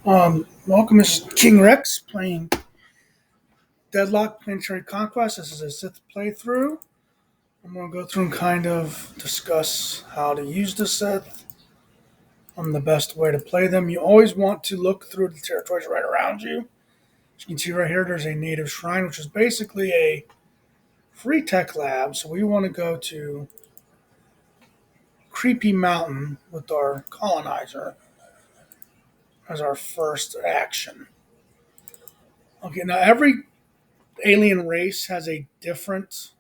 Welcome, this is King Rex playing Deadlock, Planetary Conquest. This is a Cyth playthrough. I'm going to go through and kind of discuss how to use the Cyth, the best way to play them. You always want to look through the territories right around you. As you can see right here, there's a native shrine, which is basically a free tech lab. So we want to go to Creepy Mountain with our colonizer as our first action. Okay, now every alien race has a different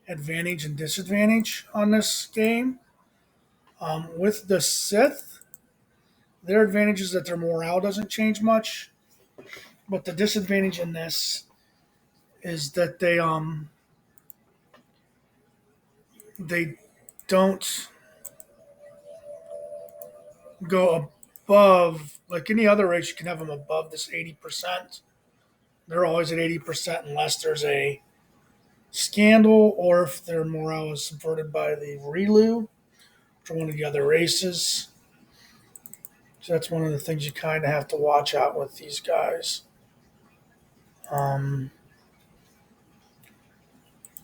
advantage and disadvantage on this game. With the Sith, their advantage is that their morale doesn't change much, but the disadvantage in this is that they don't go above like any other race. You can have them above this 80%. They're always at 80% unless there's a scandal or if their morale is subverted by the Relu or one of the other races. So that's one of the things you kind of have to watch out with these guys. Um,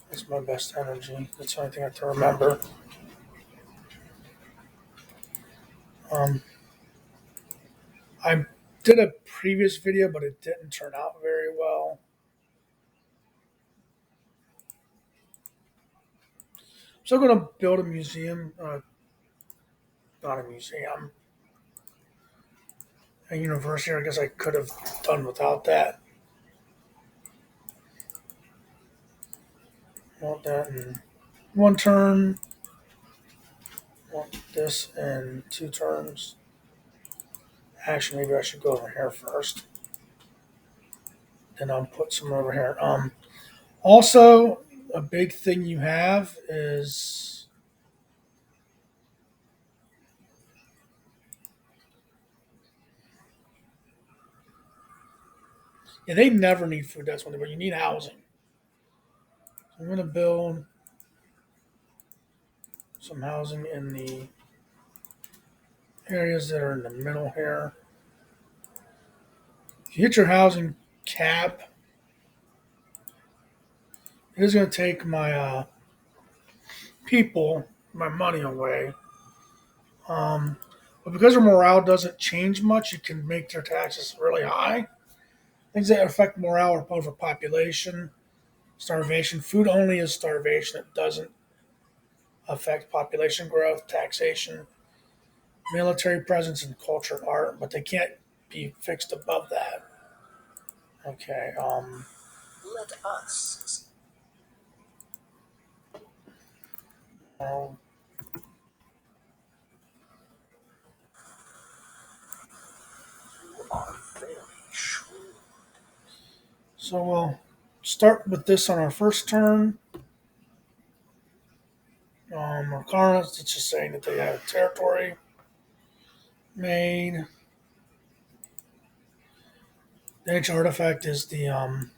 that's my best energy. That's the only thing I have to remember. Um, I did a previous video, but it didn't turn out very well. So I'm going to build a museum, not a museum, a university. I guess I could have done without that. Want that in one turn. Want this in two turns. Actually, maybe I should go over here first. Then I'll put some over here. Also, a big thing you have is yeah, they never need food. That's one thing, but you need housing. So I'm going to build some housing in the areas that are in the middle here. If you hit your housing cap, it is going to take my people, my money away. Um, but because their morale doesn't change much, you can make their taxes really high. Things that affect morale are overpopulation, starvation. Food only is starvation. It doesn't affect population growth, taxation, military presence, and culture and art, but they can't be fixed above that. Okay. Let us. Um, are very sure. So we'll start with this on our first turn. Our colonists, it's just saying that they have a territory made. The nature artifact is the here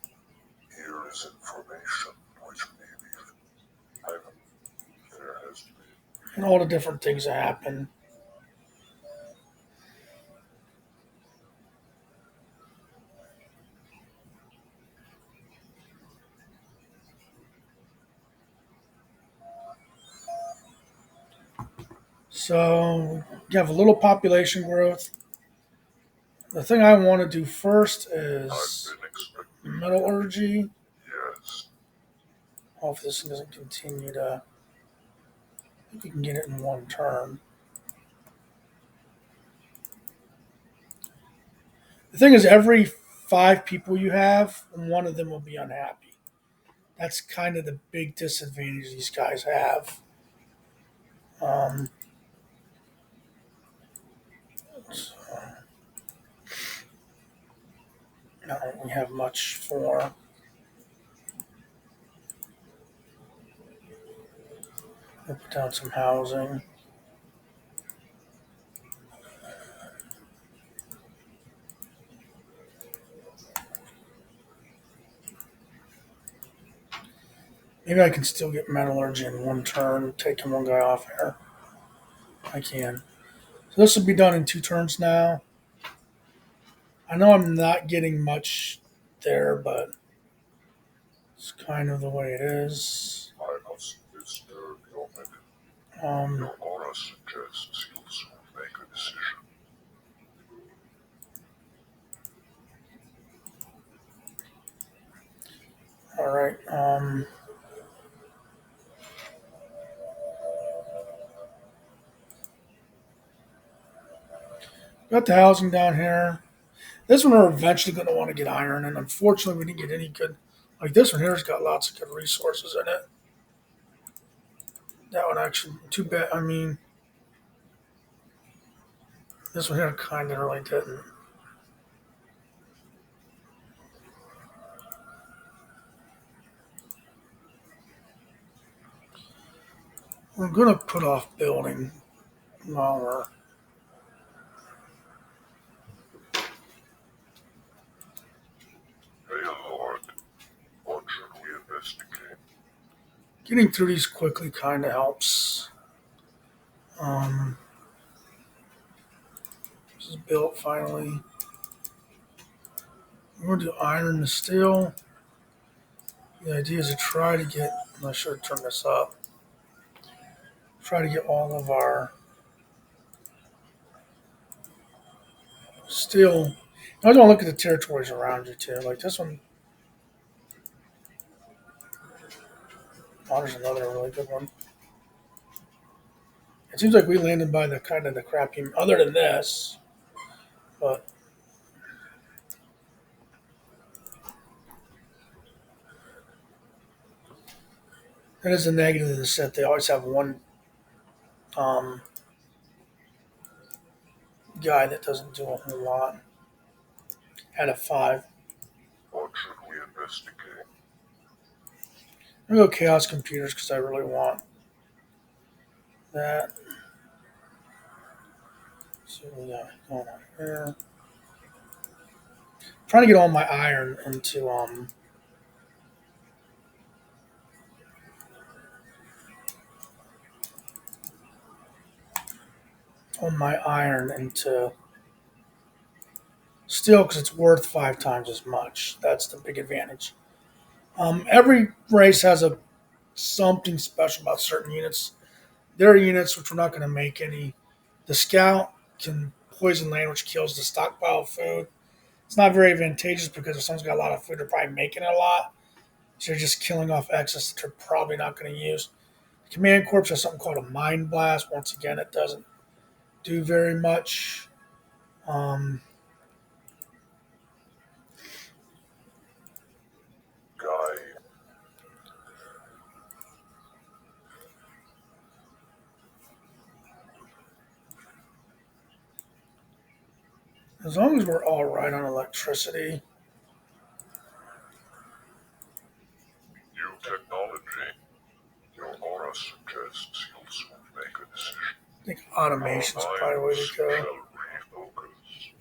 is information which maybe there has to be. And all the different things that happen. So you have a little population growth. The thing I want to do first is metallurgy. Yes. Hopefully this doesn't continue to. I think we can get it in one turn. The thing is, every five people you have, one of them will be unhappy. That's kind of the big disadvantage these guys have. Um, so, not really have much for. We'll put down some housing. Maybe I can still get metallurgy in one turn, taking one guy off here. I can. So this will be done in two turns now. I know I'm not getting much there, but it's kind of the way it is. I must disturb your method. Um, Your aura suggests you'll soon make a decision. all right. Got the housing down here. This one we're eventually going to want to get iron, and unfortunately, we didn't get any good. Like this one here's got lots of good resources in it. That one actually, too bad. I mean, this one here kind of really didn't. We're going to put off building while we're Hey, Lord, what should we investigate? getting through these quickly. Kind of helps. Um, this is built finally. We're going to do iron and steel. The idea is to try to get. I should turn this up. Try to get all of our steel. I don't look at the territories around you too. Like this one. Oh, there's another really good one. It seems like we landed by the kind of the crappy. Other than this, but that is a negative of the set. They always have one um, guy that doesn't do a whole lot. Out of five. What should we investigate? I'm gonna go chaos computers because I really want that. So we got going on here. Trying to get all my iron into all my iron into steel because it's worth five times as much. That's the big advantage. Every race has a something special about certain units. There are units which we're not going to make any. The scout can poison land, which kills the stockpile of food. It's not very advantageous because if someone's got a lot of food, they're probably making it a lot. So you're just killing off excess that they're probably not going to use. Command Corps has something called a Mind Blast. Once again, it doesn't do very much. Um, Guy, as long as we're all right on electricity, new technology. Your aura suggests you'll soon make a decision. I think Our automation's probably the way minds to go. shall refocus.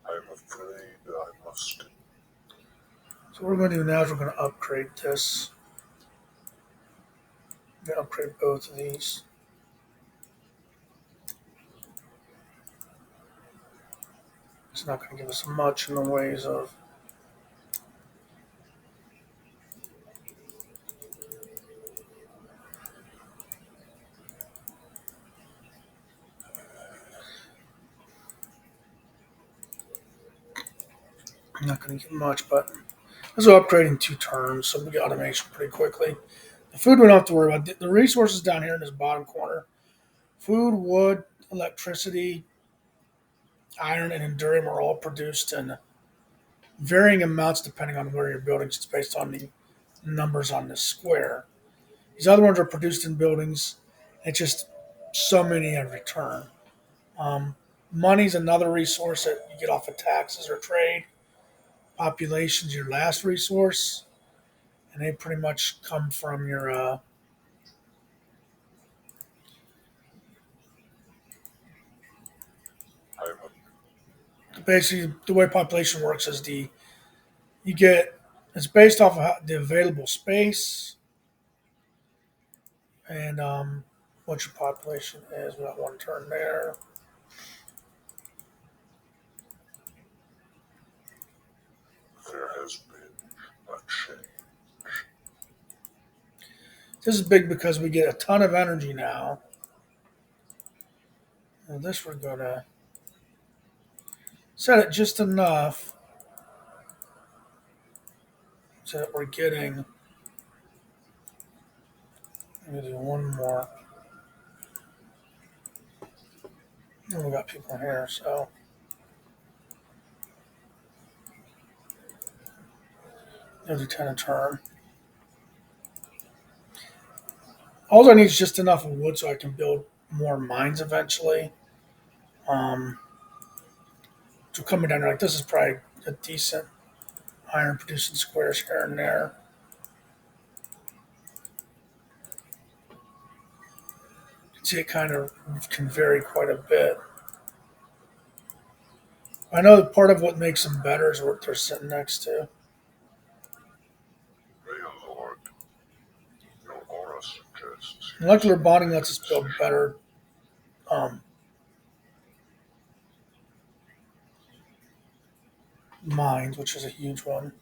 I'm afraid I must. So what we're going to do now is we're going to upgrade this. We're going to upgrade both of these. It's not going to give us much in the ways of. Not going to get much, but this will upgrade in 2 turns, so we get automation pretty quickly. The food we don't have to worry about. The resources down here in this bottom corner: food, wood, electricity, iron, and endurium are all produced in varying amounts depending on where you're building. It's based on the numbers on this square. These other ones are produced in buildings. It's just so many every turn. Um, Money's another resource that you get off of taxes or trade. Population's your last resource, and they pretty much come from your I'm basically the way population works is you get it's based off of the available space and what your population is. We got one turn there. This is big because we get a ton of energy now. And this we're going to set it just enough so that we're getting. I'm going to do one more. And we got people here, so I'll do 10 a turn. All I need is just enough of wood so I can build more mines eventually. So coming down here, like this is probably a decent iron producing squares here and there. You can see it kind of can vary quite a bit. I know that part of what makes them better is what they're sitting next to. May Lord, your aura suggests you Molecular must bonding make lets a us build decision. better mines, which is a huge one.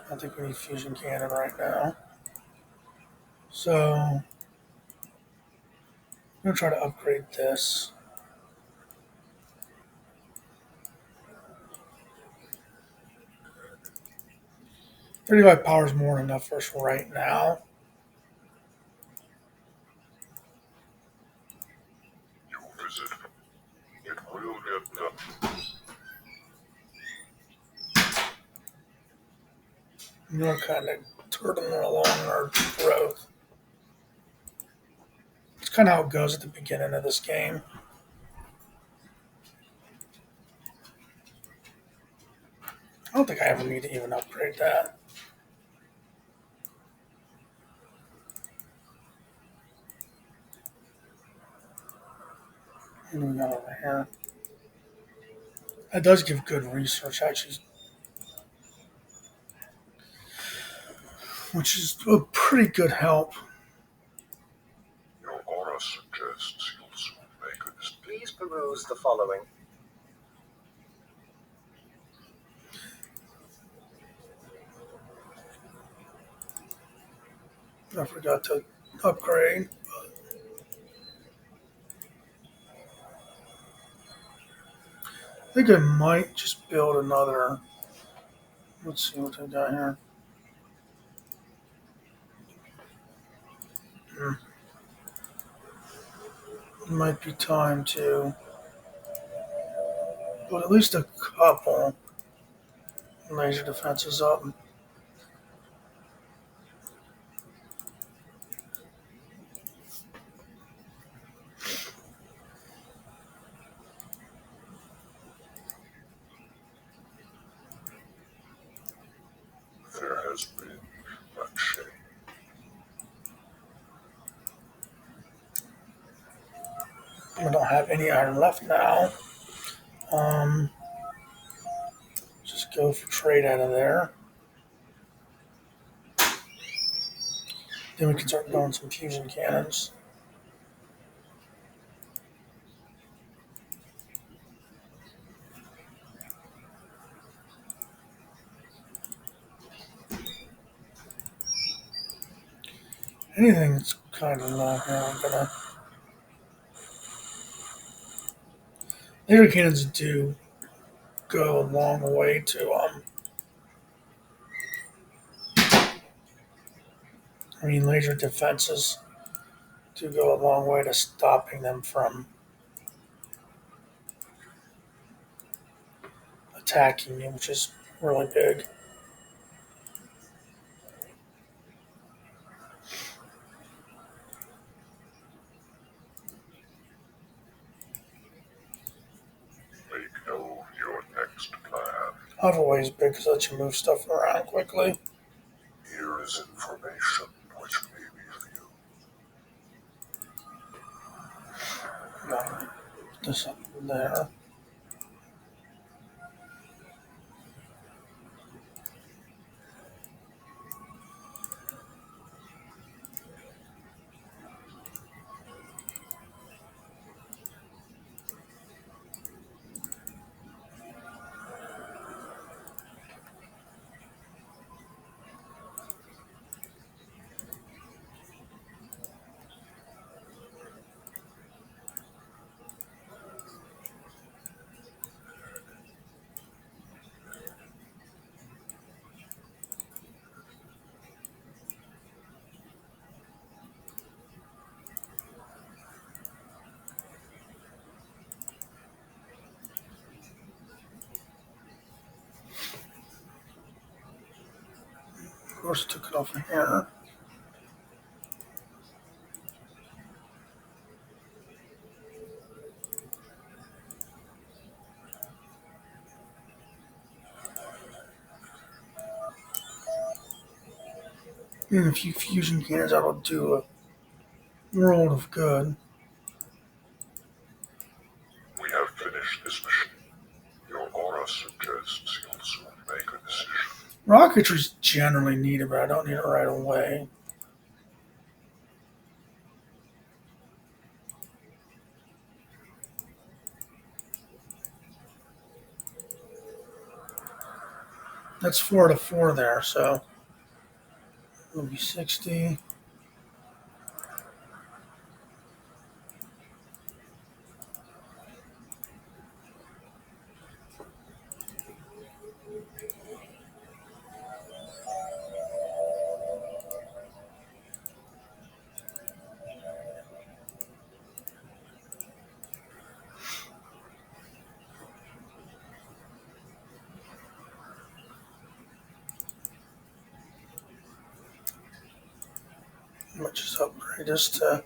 I think we need fusion cannon right now. So I'm gonna try to upgrade this. 35 power is more than enough for us right now. You visit. It will get done. We're kind of turtling along our growth. It's kind of how it goes at the beginning of this game. I don't think I ever need to even upgrade that. What do we got over here? That does give good research, actually, which is a pretty good help. Your aura suggests you'll soon make a decision. Please peruse the following. I forgot to upgrade. I think I might just build another. Let's see what I got here. It might be time to put at least a couple laser defenses up. There has been a change. I don't have any iron left now. Um, just go for trade out of there. Then we can start building some fusion cannons. Anything that's kind of low here, I'm gonna. Laser cannons do go a long way to laser defenses do go a long way to stopping them from attacking you, which is really big. Make known your next plan. Hoverway is big because it lets you move stuff around quickly. Here is information which may be of you. This up there. course, I took it off of here. And a few fusion cannons, that'll do a world of good. We have finished this mission. Your aura suggests you'll soon make a decision. Rocketry's generally needed, but I don't need it right away. That's 4 to 4 there, so it'll be 60. I might just upgrade this to.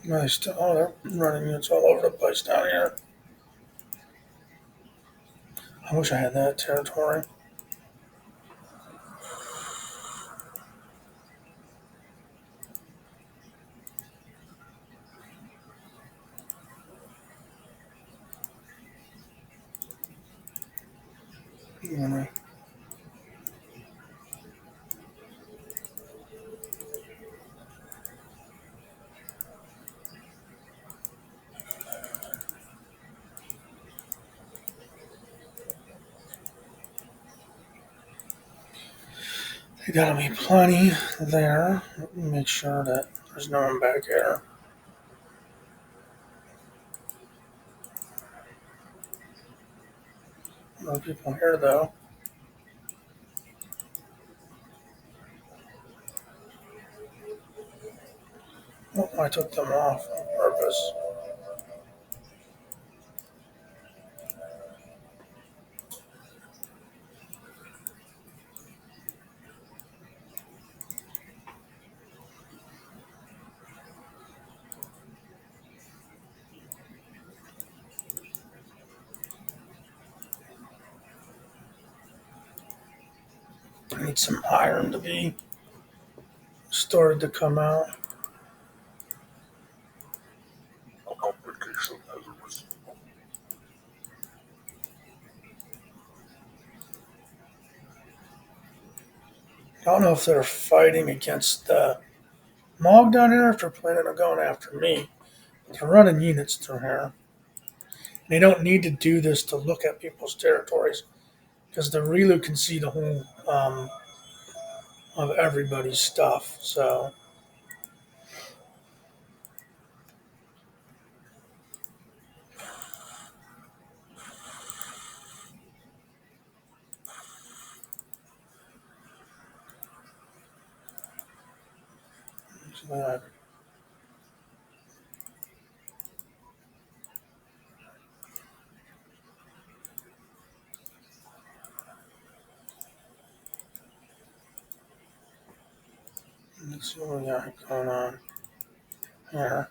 Nice. Oh, they're running units all over the place down here. I wish I had that territory. Anyway, there gotta be plenty there. Make sure that there's no one back here. No people here though. Oh, I took them off on purpose. I need some iron to be started to come out. A complication has arisen. I don't know if they're fighting against the Mog down here, if they're planning on going after me. They're running units through here. They don't need to do this to look at people's territories because the Relu can see the whole of everybody's stuff. So uh, let's see what we got going on here.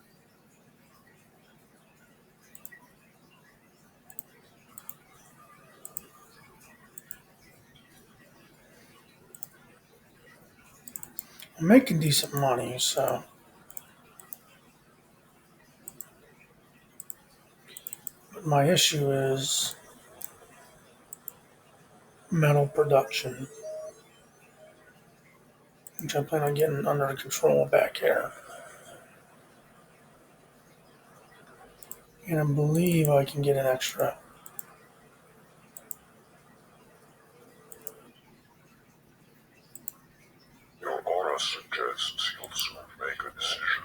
I'm making decent money, so My issue is metal production, which I plan on getting under control back here. And I believe I can get an extra. Your aura suggests you'll soon make a decision.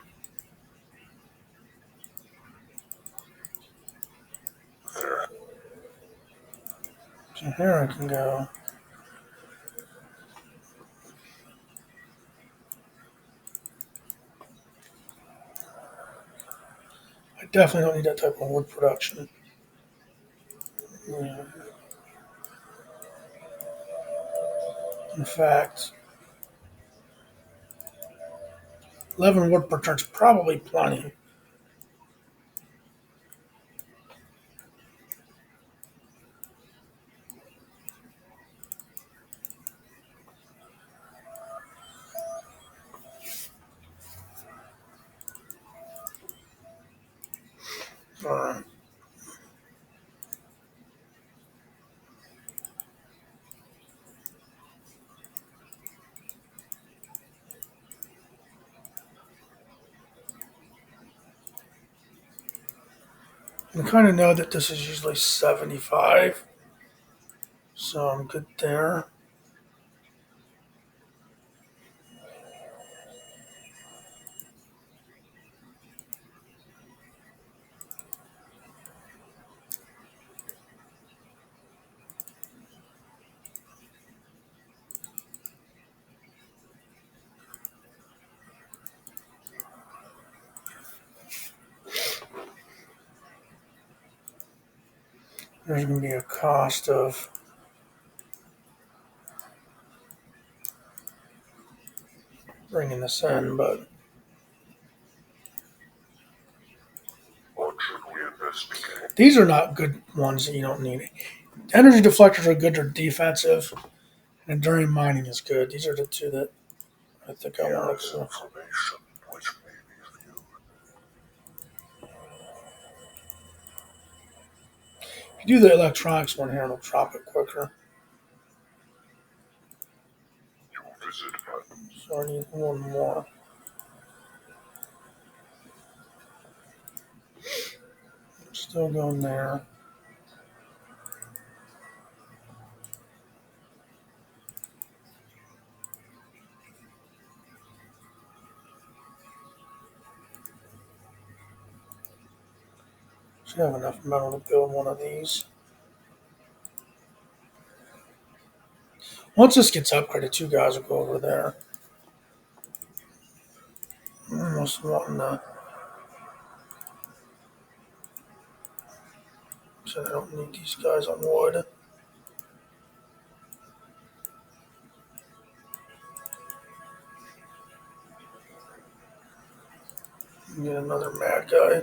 There. So here I can go. I definitely don't need that type of wood production. Yeah. In fact, 11 wood per turn's probably plenty. Alright. I kind of know that this is usually 75, so I'm good there. There's going to be a cost of bringing this in, but What should we investigate? these are not good ones that you don't need. Energy deflectors are good, they're defensive, and enduring mining is good. These are the two that I think I Here want is to. information which may be viewed. If you do the electronics one here, it'll drop it quicker. Your visit button. So I need one more. Still going there. Should have enough metal to build one of these. Once this gets upgraded, two guys will go over there. I'm almost wanting to. So I don't need these guys on wood. Get another mad guy.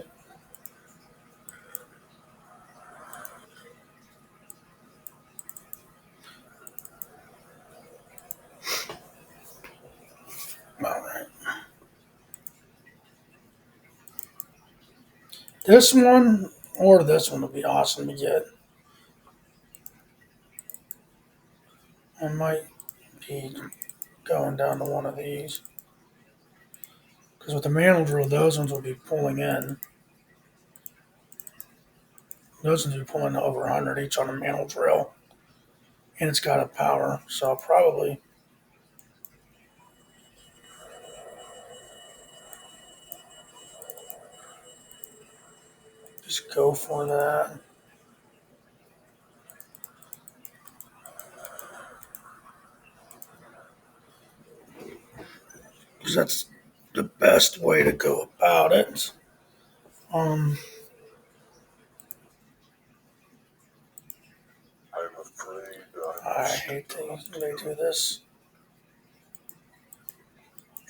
Alright. This one or this one would be awesome to get. I might be going down to one of these. Because with the mantle drill, those ones will be pulling in. Those ones will be pulling over 100 each on a mantle drill. And it's got a power, so I'll probably just go for that. Because that's the best way to go about it. Um, I'm afraid I I must hate to interrupt when they you. do this.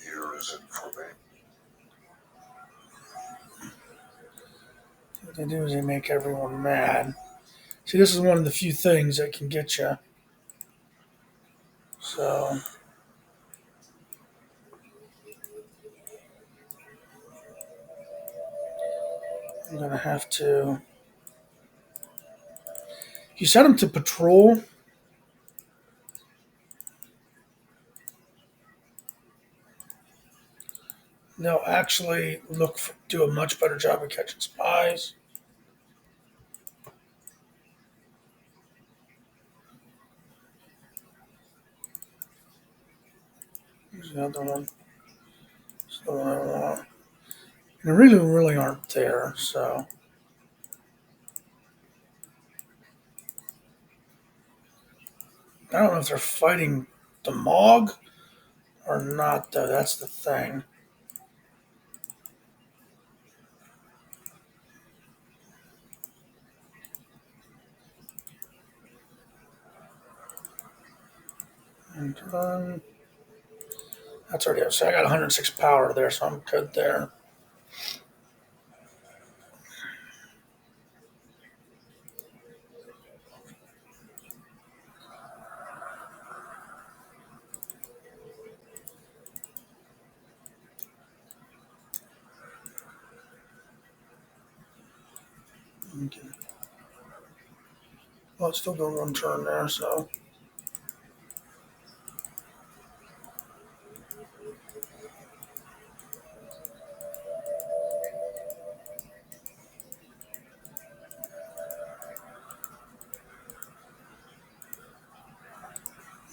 Here is information. What they do is they make everyone mad. See, this is one of the few things that can get you. So I'm gonna have to You set them to patrol. They'll actually do a much better job of catching spies. Here's the other one. It's the one I want. And they really aren't there, so. I don't know if they're fighting the Mog or not, though. That's the thing. And that's already up. So I got 106 power there, so I'm good there. Okay. Well, it's still going one turn there, so.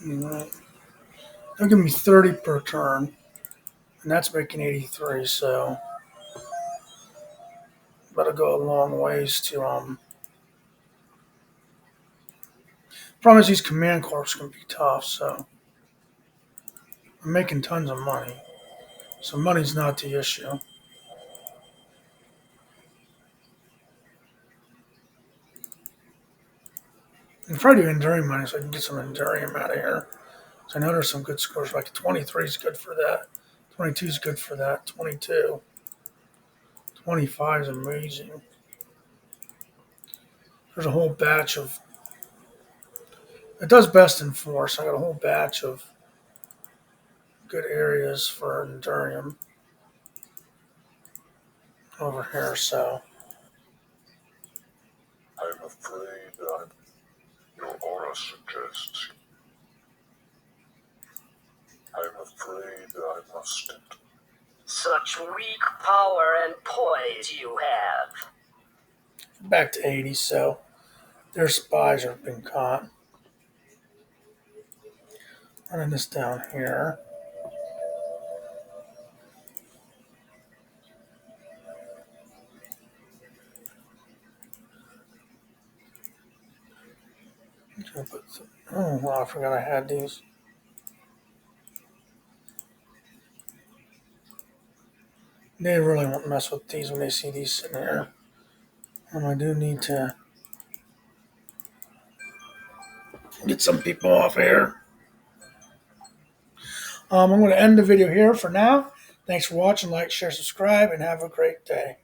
Right. They'll give me 30 per turn, and that's making 83, so. That'll go a long ways to. Problem is, these command corps can be tough, so. I'm making tons of money, so money's not the issue. And try to do enduring money so I can get some endurium out of here. So I know there's some good scores. Like 23 is good for that. 22 is good for that. 22. 25 is amazing. There's a whole batch of. It does best in force. I got a whole batch of good areas for endurium over here. So I'm afraid your aura suggests. I'm afraid I mustn't. Such weak power and poise you have. back to 80. So their spies have been caught. Running this down here. Oh, wow, I forgot I had these. They really won't mess with these when they see these sitting here. I do need to get some people off here. I'm going to end the video here for now. Thanks for watching. Like, share, subscribe, and have a great day.